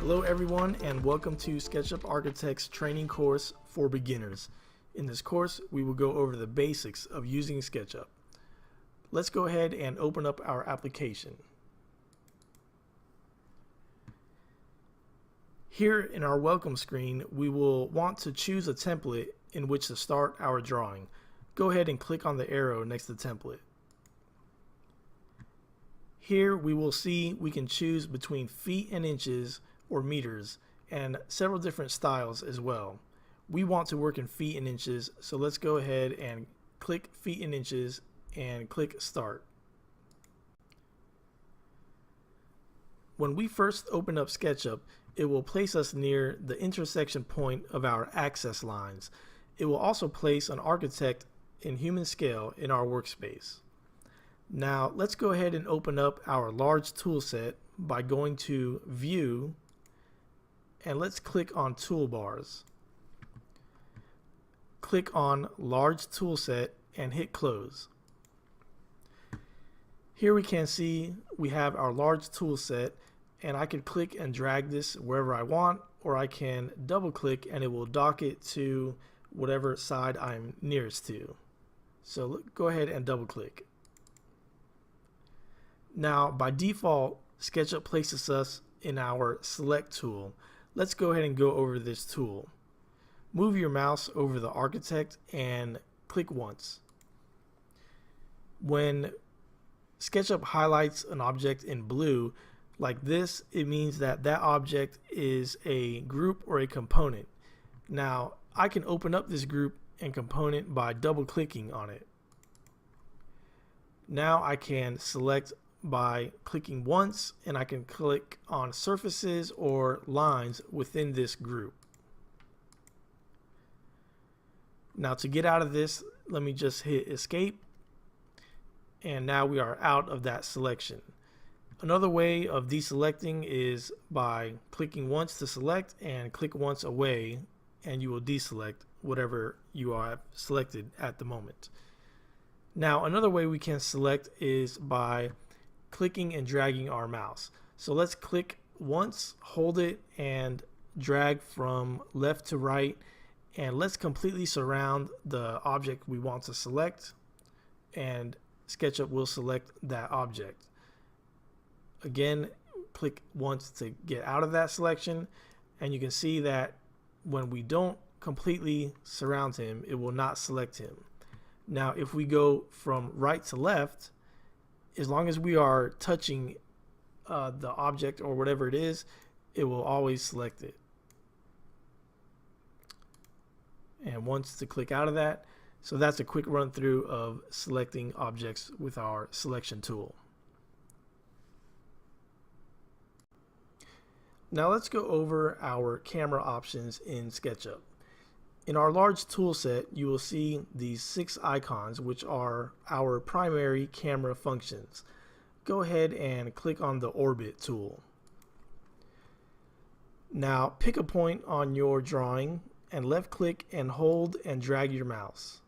Hello everyone and welcome to SketchUp Architect's training course for beginners. In this course we will go over the basics of using SketchUp. Let's go ahead and open up our application. Here in our welcome screen we will want to choose a template in which to start our drawing. Go ahead and click on the arrow next to template. Here we will see we can choose between feet and inches or meters and several different styles as well. We want to work in feet and inches, so let's go ahead and click feet and inches and click start. When we first open up SketchUp, it will place us near the intersection point of our access lines. It will also place an architect in human scale in our workspace. Now let's go ahead and open up our large tool set by going to View and let's click on Toolbars. Click on Large Tool Set and hit Close. Here we can see we have our large tool set, and I can click and drag this wherever I want, or I can double click and it will dock it to whatever side I'm nearest to. So go ahead and double click. Now by default SketchUp places us in our select tool. Let's go ahead and go over this tool. Move your mouse over the architect and click once. When SketchUp highlights an object in blue like this, it means that that object is a group or a component. Now I can open up this group and component by double clicking on it. Now I can select by clicking once, and I can click on surfaces or lines within this group. Now to get out of this, let me just hit escape, and now we are out of that selection. Another way of deselecting is by clicking once to select and click once away, and you will deselect whatever you have selected at the moment. Now another way we can select is by clicking and dragging our mouse. So let's click once, hold it, and drag from left to right, and let's completely surround the object we want to select, and SketchUp will select that object. Again, click once to get out of that selection, and you can see that when we don't completely surround him, it will not select him. Now if we go from right to left, as long as we are touching the object or whatever it is, it will always select it. And once to click out of that. So that's a quick run through of selecting objects with our selection tool. Now let's go over our camera options in SketchUp. In our large tool set, you will see these 6 icons, which are our primary camera functions. Go ahead and click on the Orbit tool. Now pick a point on your drawing and left click and hold and drag your mouse.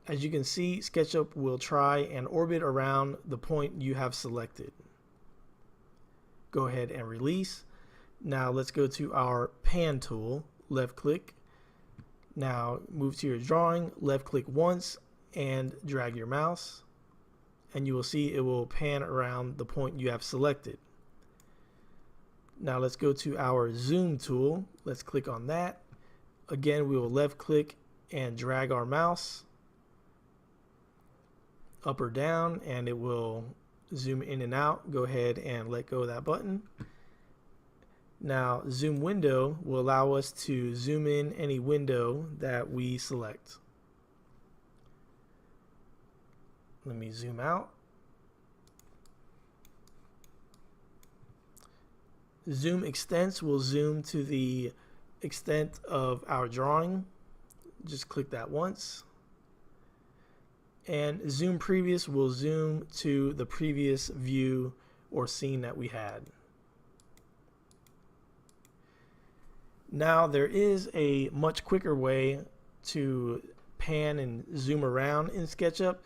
As you can see, SketchUp will try and orbit around the point you have selected. Go ahead and release. Now let's go to our Pan tool, left click. Now move to your drawing, left click once and drag your mouse, and you will see it will pan around the point you have selected. Now let's go to our Zoom tool. Let's click on that. Again, we will left click and drag our mouse up or down, and it will zoom in and out. Go ahead and let go of that button. Now zoom window will allow us to zoom in any window that we select. Let me zoom out. Zoom extents will zoom to the extent of our drawing. Just click that once. And zoom previous will zoom to the previous view or scene that we had. Now there is a much quicker way to pan and zoom around in SketchUp,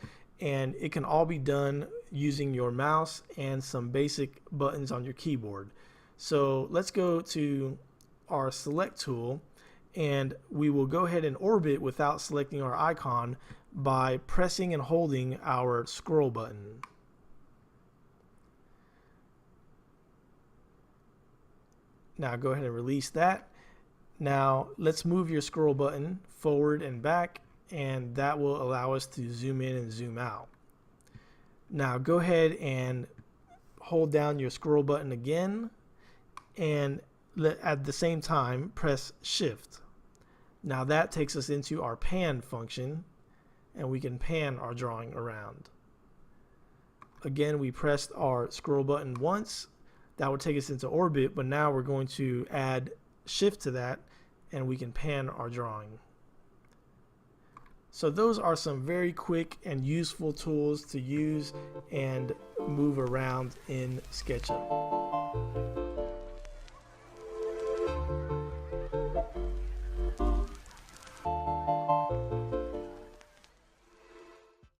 and it can all be done using your mouse and some basic buttons on your keyboard. So let's go to our select tool, and we will go ahead and orbit without selecting our icon by pressing and holding our scroll button. Now go ahead and release that. Now let's move your scroll button forward and back, and that will allow us to zoom in and zoom out. Now go ahead and hold down your scroll button again, and at the same time press Shift. Now that takes us into our pan function, and we can pan our drawing around. Again, we pressed our scroll button once. That would take us into orbit, but now we're going to add Shift to that, and we can pan our drawing. So those are some very quick and useful tools to use and move around in SketchUp.